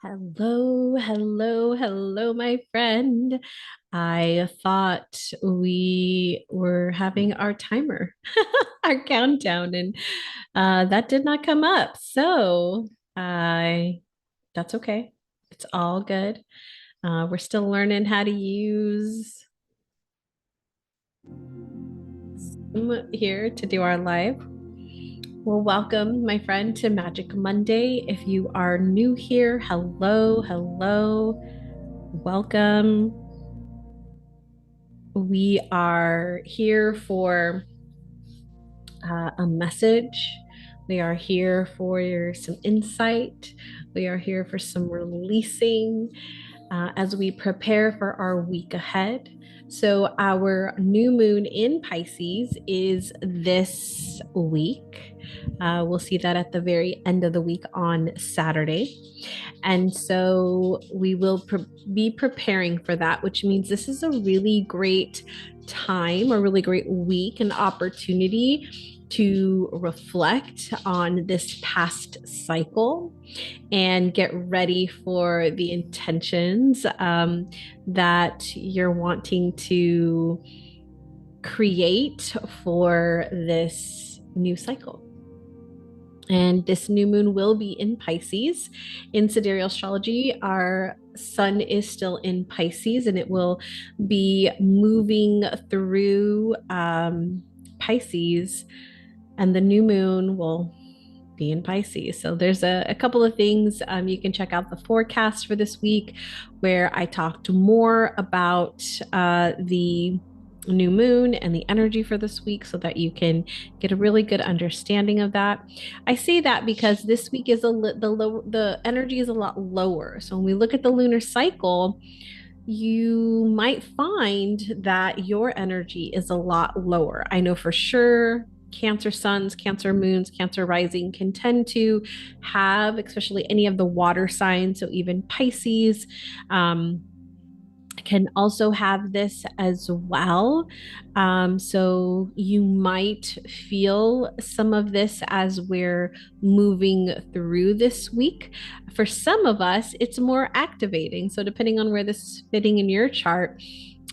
Hello, hello, hello, my friend. I thought we were having our timer, our countdown, and that did not come up. So I that's okay. It's all good. We're still learning how to use Zoom here to do our live. Well, welcome, my friend, to Magic Monday. If you are new here, hello, hello, welcome. We are here for a message. We are here for some insight. We are here for some releasing as we prepare for our week ahead. So, our new moon in Pisces is this week. We'll see that at the very end of the week on Saturday. And so we will be preparing for that, which means this is a really great time, a really great week, an opportunity to reflect on this past cycle and get ready for the intentions that you're wanting to create for this new cycle. And this new moon will be in Pisces. In sidereal astrology, our sun is still in Pisces and it will be moving through Pisces, and the new moon will be in Pisces. So there's a couple of things. You can check out the forecast for this week where I talked more about the new moon and the energy for this week so that you can get a really good understanding of that. I say that because this week is the energy is a lot lower. So when we look at the lunar cycle, you might find that your energy is a lot lower. I know for sure Cancer suns, Cancer moons, Cancer rising can tend to have, especially any of the water signs, so even Pisces, can also have this as well. So you might feel some of this as we're moving through this week. For some of us, it's more activating. So depending on where this is fitting in your chart,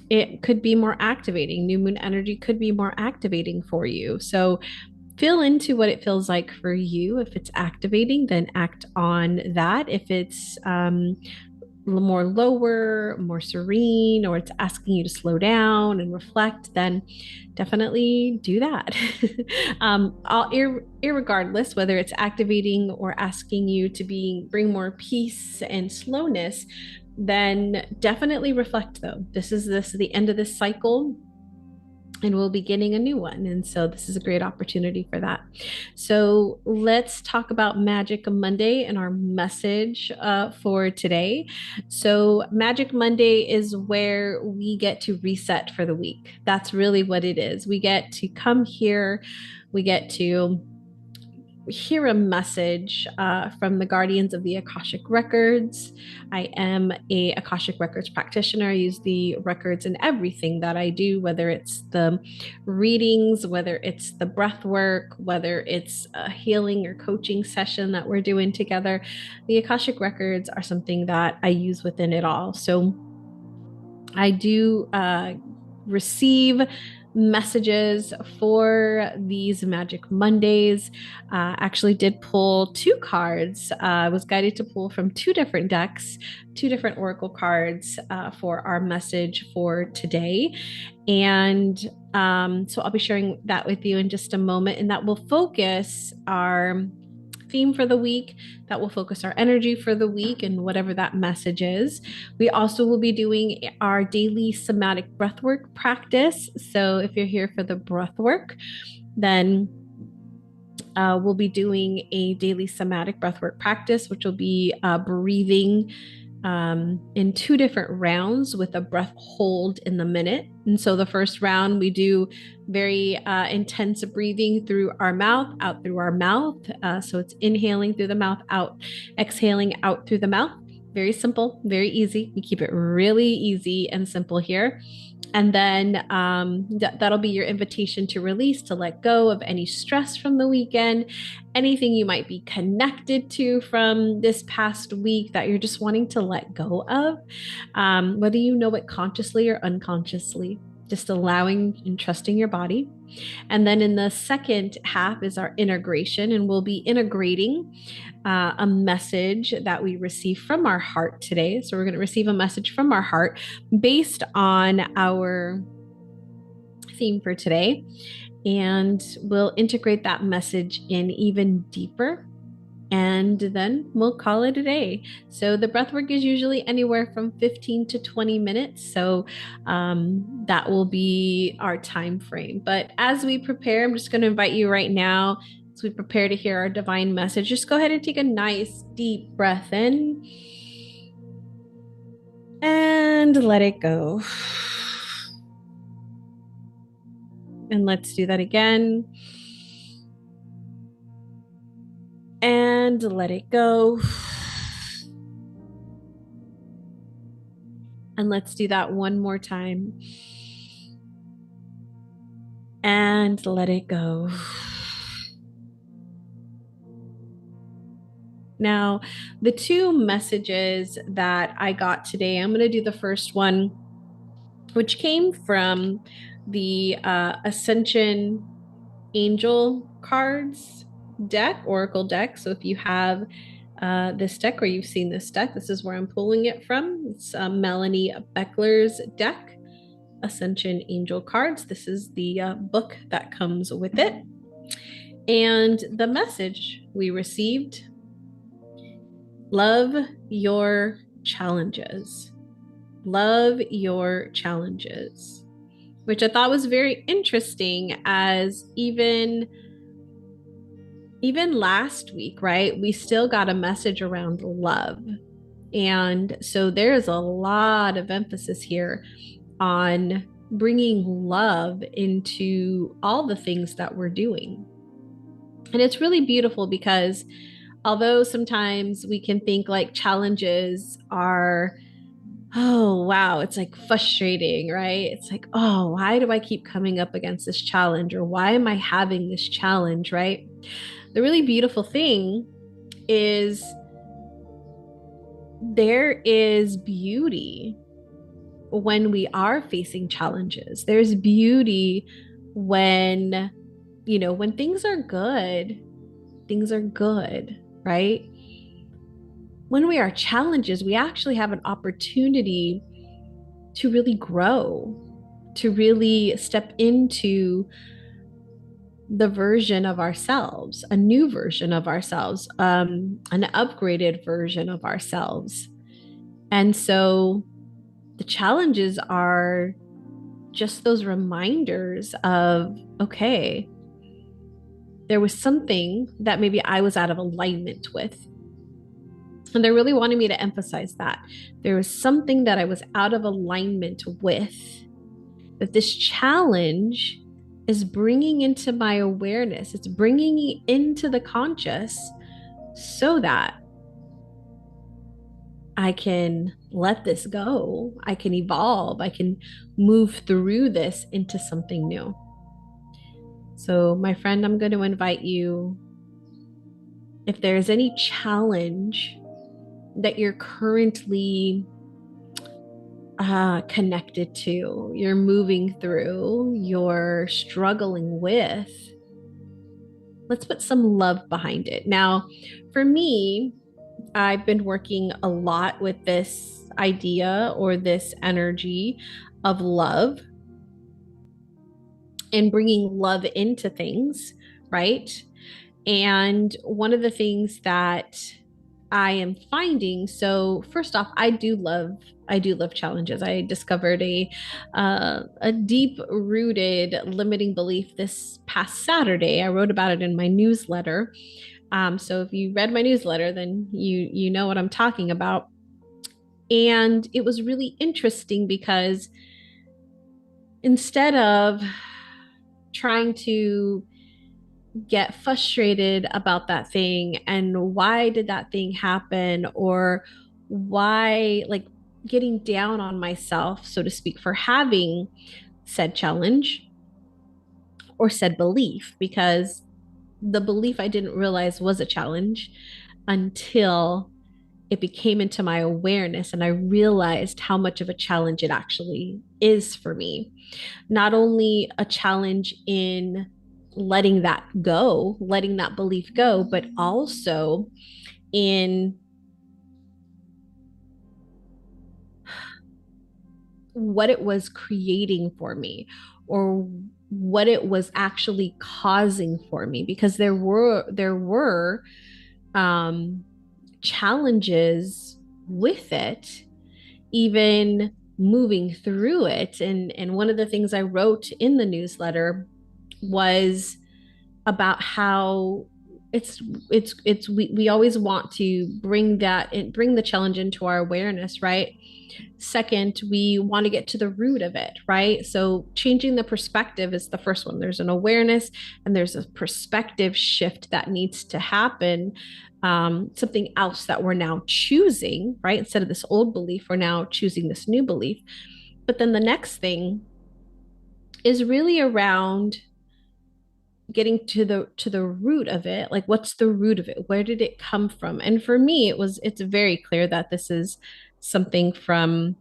it could be more activating. New moon energy could be more activating for you. So feel into what it feels like for you. If it's activating, then act on that. If it's more lower, more serene, or it's asking you to slow down and reflect, then definitely do that. Irregardless, whether it's activating or asking you to bring more peace and slowness, then definitely reflect though. This is the end of this cycle and we'll be getting a new one. And so this is a great opportunity for that. So let's talk about Magic Monday and our message for today. So Magic Monday is where we get to reset for the week. That's really what it is. We get to come here, we get to hear a message from the guardians of the Akashic Records. I am a Akashic Records practitioner. I use the records in everything that I do, whether it's the readings, whether it's the breath work, whether it's a healing or coaching session that we're doing together. The Akashic Records are something that I use within it all. So I do receive messages for these Magic Mondays. Actually did pull two cards. I was guided to pull from two different decks, two different oracle cards for our message for today. And so I'll be sharing that with you in just a moment, and that will focus our theme for the week, that will focus our energy for the week and whatever that message is. We also will be doing our daily somatic breathwork practice. So if you're here for the breathwork, then we'll be doing a daily somatic breathwork practice, which will be breathing in two different rounds with a breath hold in the minute. And so the first round, we do very intense breathing through our mouth, out through our mouth. So it's inhaling through the mouth, out, exhaling out through the mouth. Very simple, very easy. We keep it really easy and simple here. And then that'll be your invitation to release, to let go of any stress from the weekend, anything you might be connected to from this past week that you're just wanting to let go of, whether you know it consciously or unconsciously, just allowing and trusting your body. And then in the second half is our integration, and we'll be integrating a message that we receive from our heart today. So we're going to receive a message from our heart based on our theme for today. And we'll integrate that message in even deeper. And then we'll call it a day. So the breath work is usually anywhere from 15 to 20 minutes. So that will be our time frame. But as we prepare, I'm just going to invite you right now, as we prepare to hear our divine message, just go ahead and take a nice deep breath in and let it go. And let's do that again. And let it go. And let's do that one more time. And let it go. Now, the two messages that I got today, I'm going to do the first one, which came from the Ascension Angel Cards deck, Oracle deck. So if you have this deck or you've seen this deck, this is where I'm pulling it from. It's Melanie Beckler's deck, Ascension Angel Cards. This is the book that comes with it. And the message we received: love your challenges. Love your challenges. Which I thought was very interesting, as even last week, right? We still got a message around love. And so there's a lot of emphasis here on bringing love into all the things that we're doing. And it's really beautiful because although sometimes we can think like challenges are, oh, wow, it's like frustrating, right? It's like, oh, why do I keep coming up against this challenge? Or why am I having this challenge, right? The really beautiful thing is there is beauty when we are facing challenges. There's beauty when, when things are good, right? When we are challenges, we actually have an opportunity to really grow, to really step into the version of ourselves, a new version of ourselves, an upgraded version of ourselves. And so the challenges are just those reminders of, okay, there was something that maybe I was out of alignment with. And they're really wanting me to emphasize that. There was something that I was out of alignment with, that this challenge is bringing into my awareness. It's bringing it into the conscious so that I can let this go. I can evolve. I can move through this into something new. So, my friend, I'm going to invite you, if there's any challenge that you're currently connected to, you're moving through, you're struggling with, let's put some love behind it. Now, for me, I've been working a lot with this idea or this energy of love and bringing love into things, right? And one of the things that I am finding, so first off, I do love challenges. I discovered a deep rooted limiting belief this past Saturday. I wrote about it in my newsletter. So if you read my newsletter, then you know what I'm talking about. And it was really interesting because instead of trying to get frustrated about that thing and why did that thing happen, or why, like, getting down on myself, so to speak, for having said challenge or said belief, because the belief I didn't realize was a challenge until it became into my awareness and I realized how much of a challenge it actually is for me. Not only a challenge in letting that go, letting that belief go, but also in what it was creating for me, or what it was actually causing for me, because there were um challenges with it, even moving through it. And one of the things I wrote in the newsletter was about how we always want to bring that and bring the challenge into our awareness, right? Second, we want to get to the root of it, right? So changing the perspective is the first one. There's an awareness and there's a perspective shift that needs to happen. Something else that we're now choosing, right? Instead of this old belief, we're now choosing this new belief. But then the next thing is really around getting to the root of it. Like, what's the root of it? Where did it come from? And for me, it's very clear that this is something from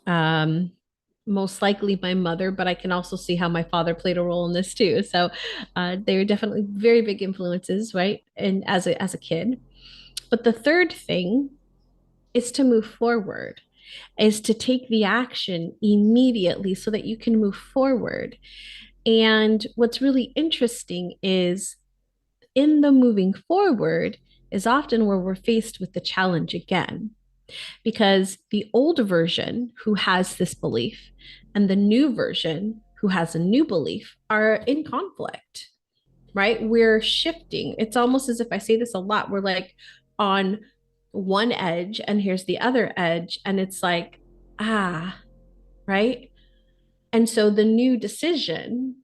um most likely my mother, but I can also see how my father played a role in this too. So they were definitely very big influences, right? And as a kid. But the third thing is to move forward, is to take the action immediately so that you can move forward. And what's really interesting is in the moving forward is often where we're faced with the challenge again, because the old version who has this belief and the new version who has a new belief are in conflict, right? We're shifting. It's almost as if, I say this a lot, we're like on one edge and here's the other edge. And it's like, right? And so the new decision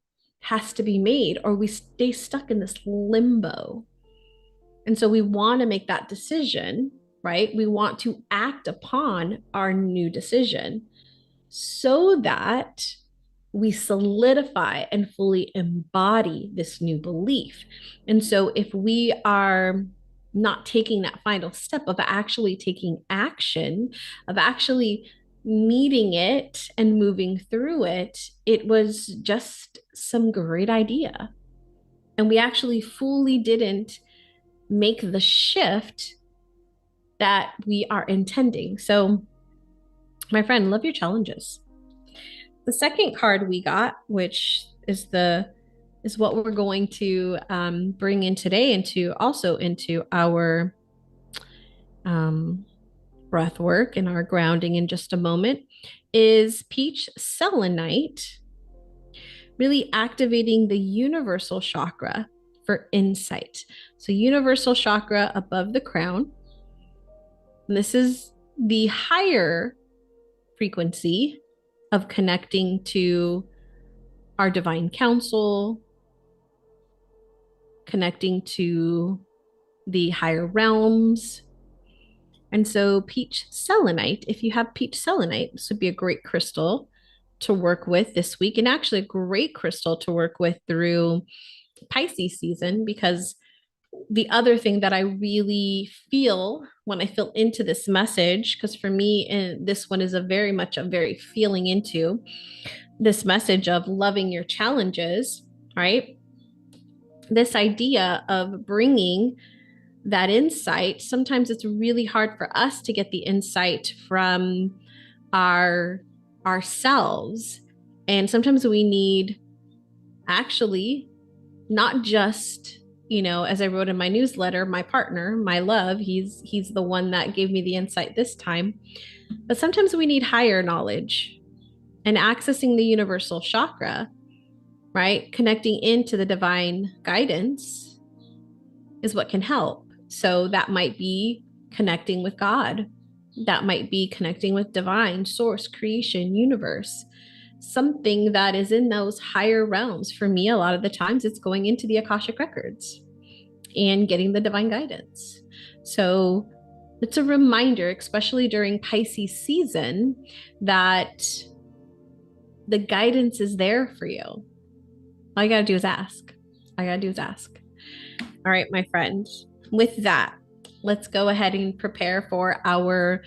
has to be made, or we stay stuck in this limbo. And so we want to make that decision, right? We want to act upon our new decision so that we solidify and fully embody this new belief. And so if we are not taking that final step of actually taking action, of actually meeting it and moving through it, it was just some great idea. And we actually fully didn't make the shift that we are intending. So, my friend, love your challenges. The second card we got, which is what we're going to bring in today, into also into our breath work and our grounding in just a moment, is Peach Selenite, really activating the Universal Chakra for insight. So, Universal Chakra above the crown. And this is the higher frequency of connecting to our divine counsel, connecting to the higher realms. And so, peach selenite, if you have peach selenite, this would be a great crystal to work with this week, and actually a great crystal to work with through Pisces season, because the other thing that I really feel when I feel into this message, because for me, and this one is a very feeling into this message of loving your challenges, right? This idea of bringing that insight, sometimes it's really hard for us to get the insight from our ourselves. And sometimes we need, actually, not just, as I wrote in my newsletter, my partner, my love, he's the one that gave me the insight this time. But sometimes we need higher knowledge, and accessing the universal chakra, right? Connecting into the divine guidance is what can help. So that might be connecting with God. That might be connecting with divine source, creation, universe, something that is in those higher realms. For me, a lot of the times it's going into the Akashic Records and getting the divine guidance. So It's a reminder, especially during Pisces season, that the guidance is there for you. All you got to do is ask. All you got to do is ask. All right, my friend. With that, let's go ahead and prepare for our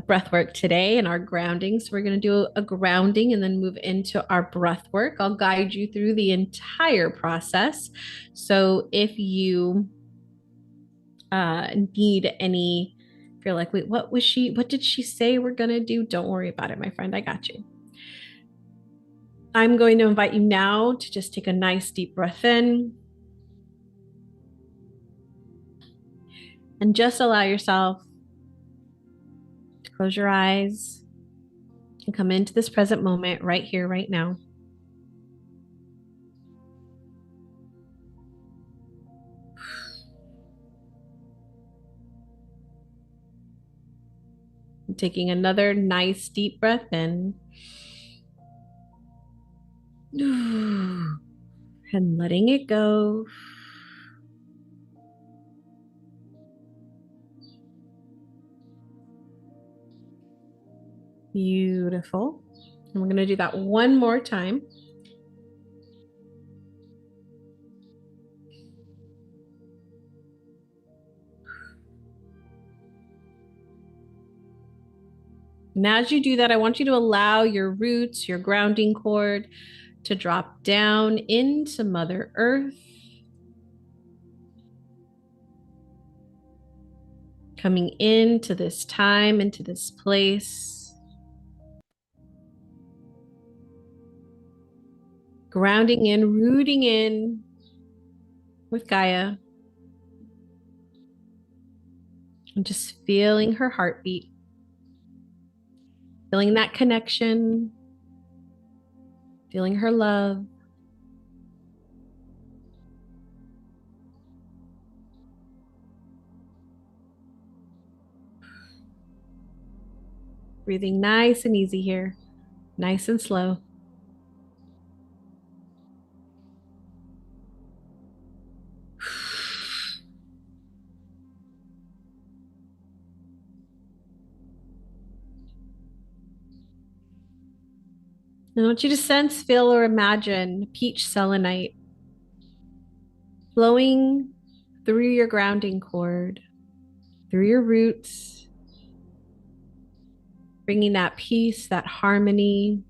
breath work today and our grounding. So we're going to do a grounding and then move into our breath work. I'll guide you through the entire process. So if you need any, if you're like, wait, what did she say we're going to do? Don't worry about it, my friend. I got you. I'm going to invite you now to just take a nice deep breath in and just allow yourself to close your eyes and come into this present moment right here, right now. Taking another nice deep breath in and letting it go. Beautiful. And we're going to do that one more time. And as you do that, I want you to allow your roots, your grounding cord, to drop down into Mother Earth. Coming into this time, into this place. Grounding in, rooting in with Gaia. And just feeling her heartbeat. Feeling that connection. Feeling her love. Breathing nice and easy here. Nice and slow. I want you to sense, feel, or imagine peach selenite flowing through your grounding cord, through your roots, bringing that peace, that harmony.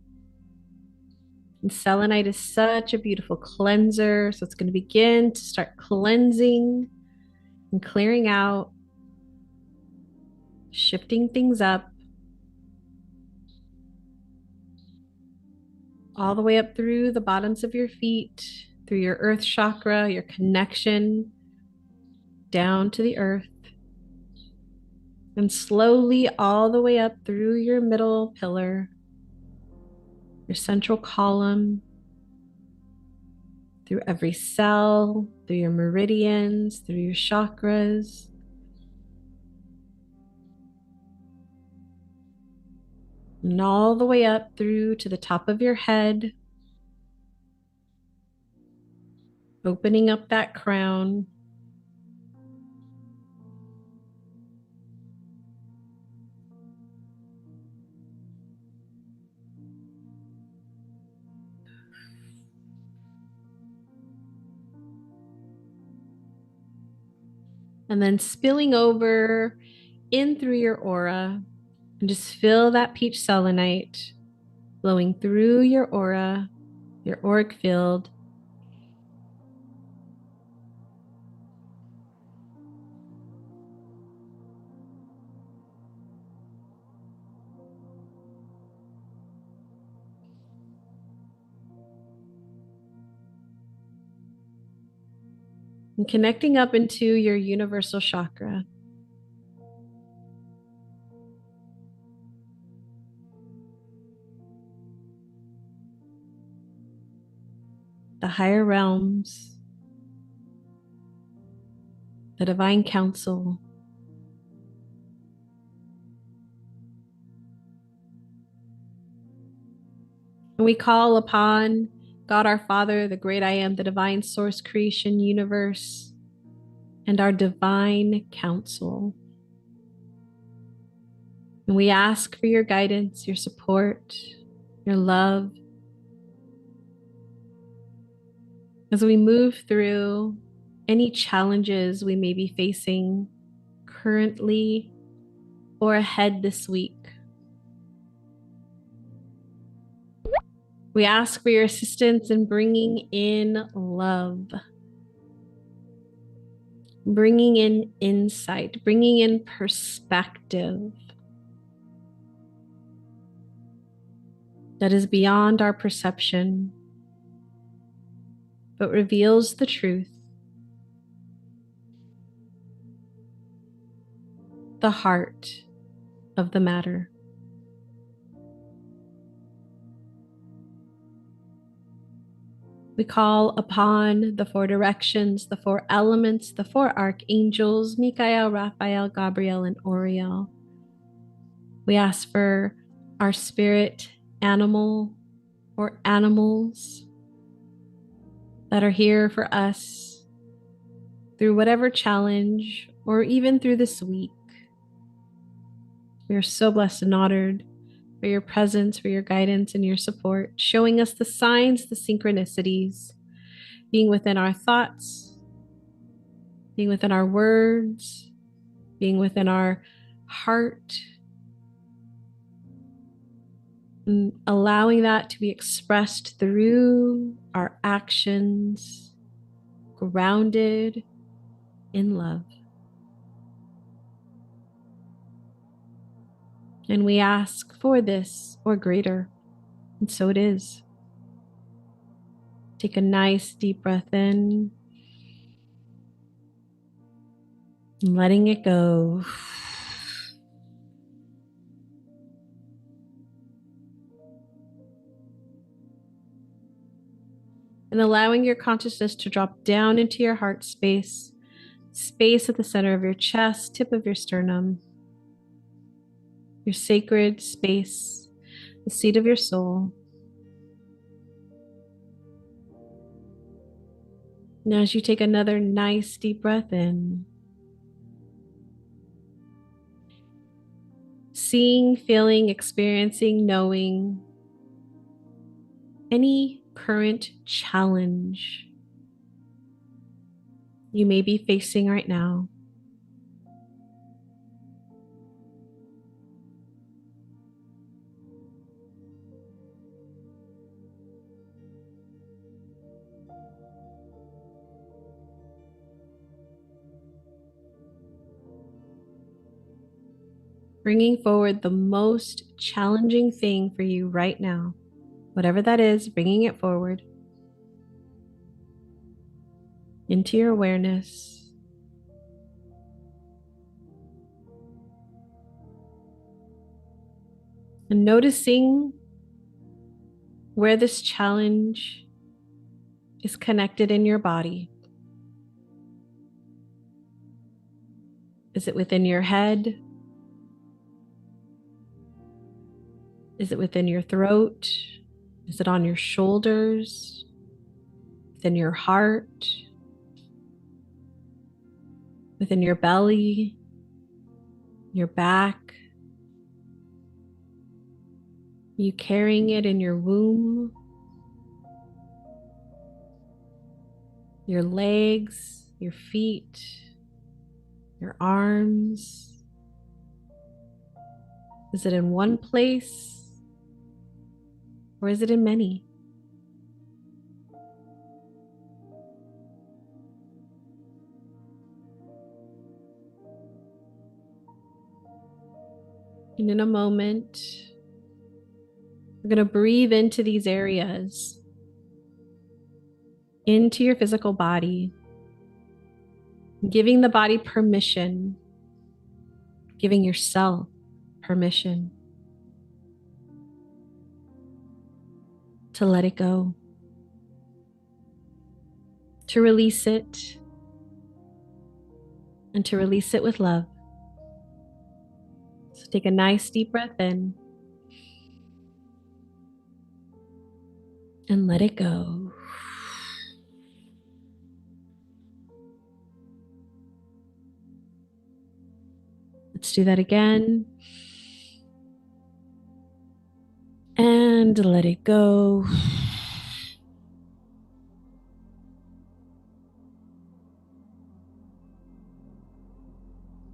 And selenite is such a beautiful cleanser. So it's going to begin to start cleansing and clearing out, shifting things up, all the way up through the bottoms of your feet, through your earth chakra, your connection down to the earth, and slowly all the way up through your middle pillar, your central column, through every cell, through your meridians, through your chakras. And all the way up through to the top of your head, opening up that crown. And then spilling over in through your aura, and just feel that peach selenite flowing through your aura, your auric field. And connecting up into your universal chakra. The higher realms, the divine council. And we call upon God our Father, the great I am, the divine source, creation, universe, and our divine counsel. And we ask for your guidance, your support, your love as we move through any challenges we may be facing currently or ahead this week. We ask for your assistance in bringing in love, bringing in insight, bringing in perspective that is beyond our perception, but reveals the truth, the heart of the matter. We call upon the four directions, the four elements, the four archangels, Michael, Raphael, Gabriel, and Oriel. We ask for our spirit animal or animals that are here for us through whatever challenge or even through this week. We are so blessed and honored for your presence, for your guidance, and your support, showing us the signs, the synchronicities, being within our thoughts, being within our words, being within our heart, and allowing that to be expressed through our actions, grounded in love. And we ask for this or greater, and so it is. Take a nice deep breath in, and letting it go. And allowing your consciousness to drop down into your heart space, space at the center of your chest, tip of your sternum, your sacred space, the seat of your soul. Now, as you take another nice deep breath in, seeing, feeling, experiencing, knowing any current challenge you may be facing right now. Bringing forward the most challenging thing for you right now, whatever that is, bringing it forward into your awareness. And noticing where this challenge is connected in your body. Is it within your head? Is it within your throat? Is it on your shoulders? Within your heart? Within your belly? Your back? Are you carrying it in your womb? Your legs? Your feet? Your arms? Is it in one place? Or is it in many? And in a moment, we're going to breathe into these areas, into your physical body, giving the body permission, giving yourself permission to let it go, to release it, and to release it with love. So take a nice deep breath in and let it go. Let's do that again. And let it go.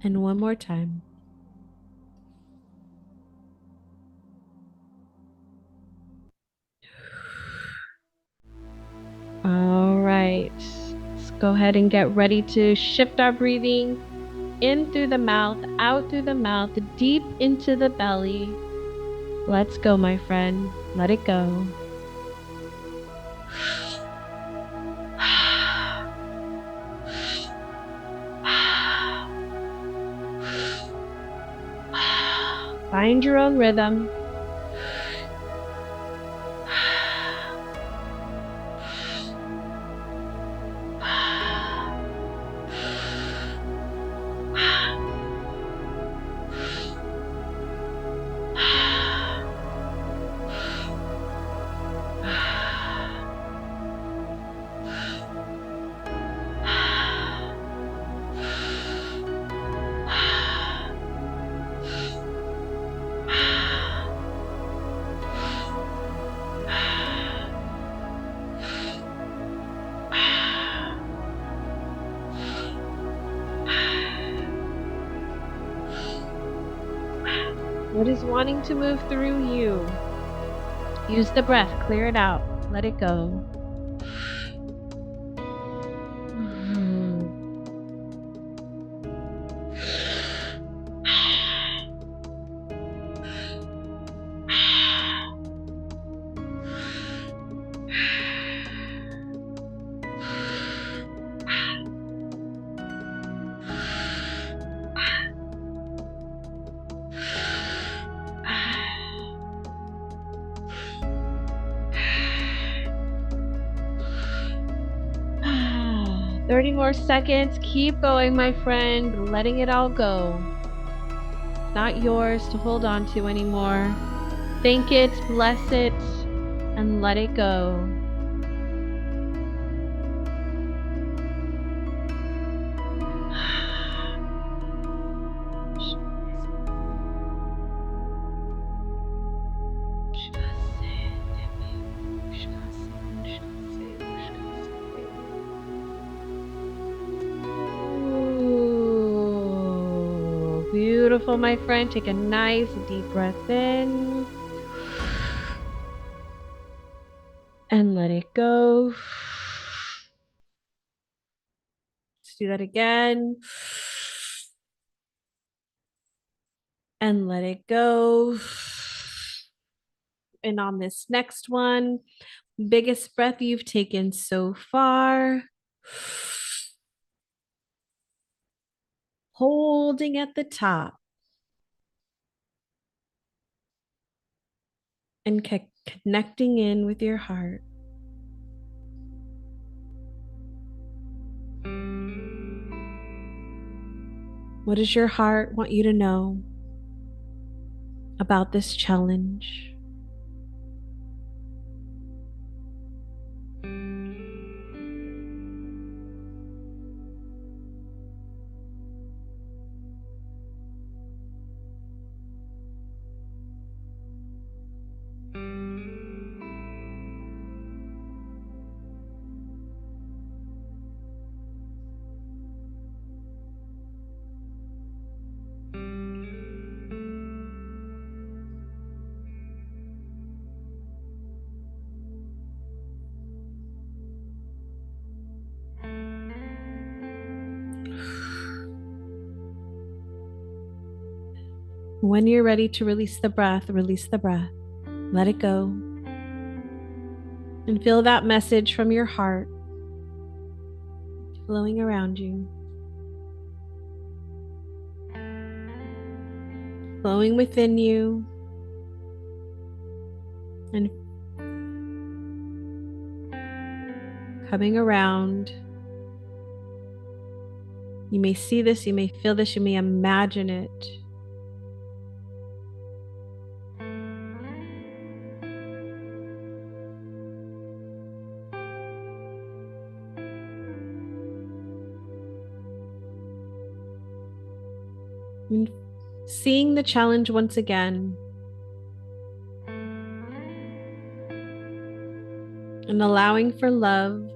And one more time. All right. Let's go ahead and get ready to shift our breathing in through the mouth, out through the mouth, deep into the belly. Let's go, my friend. Let it go. Find your own rhythm. What is wanting to move through you? Use the breath, clear it out, let it go. Ah, 30 more seconds. Keep going, my friend, letting it all go. It's not yours to hold on to anymore. Thank it, bless it, and let it go. Ooh, beautiful, my friend. Take a nice deep breath in. And let it go. Let's do that again. And let it go. And on this next one, biggest breath you've taken so far. Holding at the top. And connecting in with your heart. What does your heart want you to know about this challenge? When you're ready to release the breath, release the breath. Let it go. And feel that message from your heart flowing around you, flowing within you, and coming around. You may see this, you may feel this, you may imagine it. And seeing the challenge once again, and allowing for love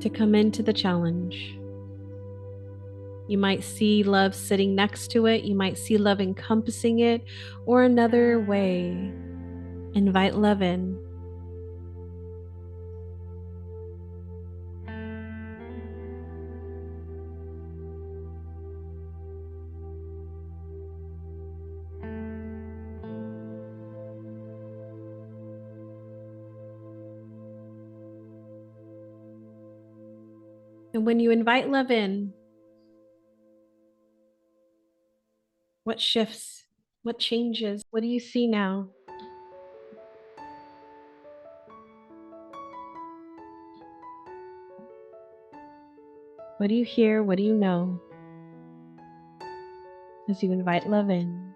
to come into the challenge. You might see love sitting next to it. You might see love encompassing it, or another way. Invite love in. And when you invite love in, what shifts? What changes? What do you see now? What do you hear? What do you know as you invite love in?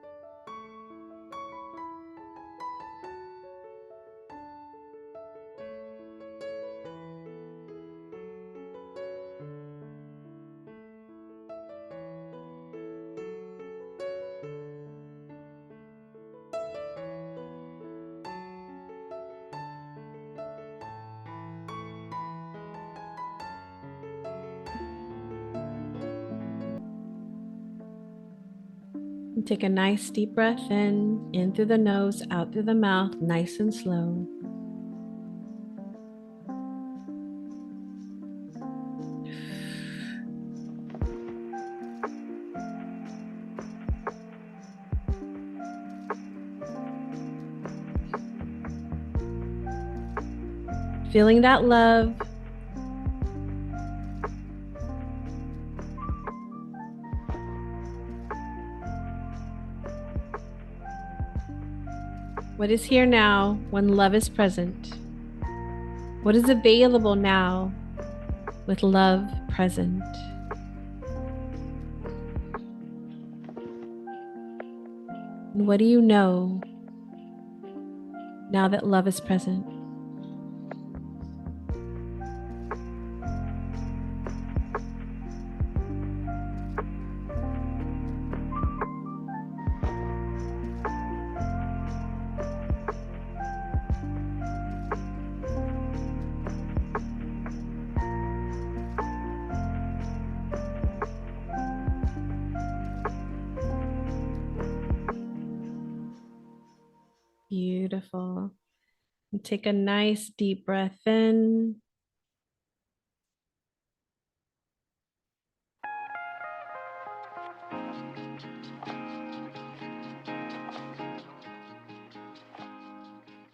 And take a nice deep breath in through the nose, out through the mouth, nice and slow. Feeling that love. What is here now when love is present? What is available now with love present? And what do you know now that love is present? Beautiful. And take a nice deep breath in.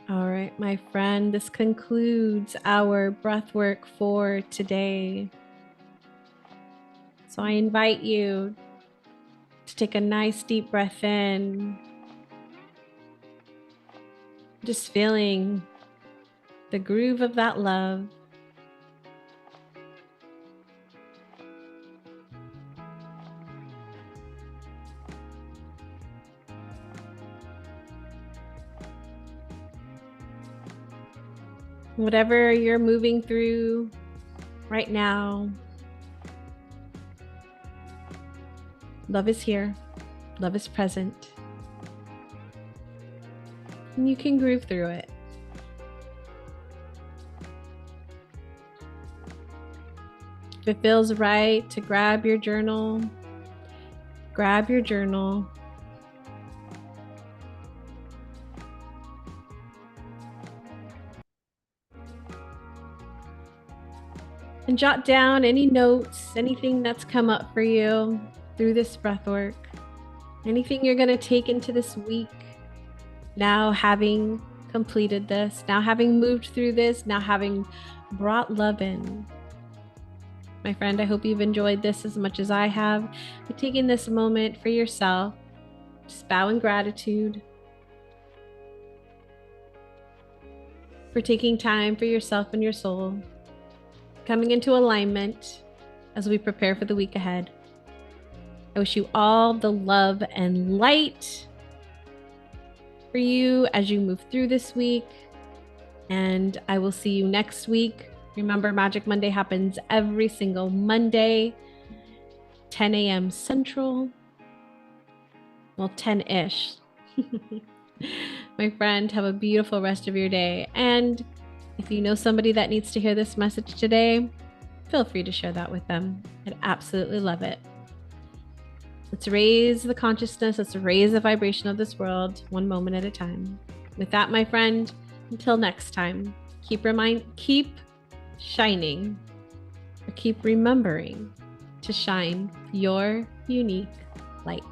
All right, my friend, this concludes our breath work for today. So I invite you to take a nice deep breath in, just feeling the groove of that love. Whatever you're moving through right now, love is here, love is present, and you can groove through it. If it feels right to grab your journal, grab your journal. And jot down any notes, anything that's come up for you through this breath work, anything you're going to take into this week. Now having completed this, now having moved through this, now having brought love in. My friend, I hope you've enjoyed this as much as I have. By taking this moment for yourself, just bow in gratitude for taking time for yourself and your soul, coming into alignment as we prepare for the week ahead. I wish you all the love and light for you as you move through this week, and I will see you next week. Remember, Magic Monday happens every single Monday. 10 a.m. Central. Well, 10-ish. My friend, have a beautiful rest of your day. And if you know somebody that needs to hear this message today, feel free to share that with them. I'd absolutely love it. Let's raise the consciousness. Let's raise the vibration of this world one moment at a time. With that, my friend, until next time, keep shining, or keep remembering to shine your unique light.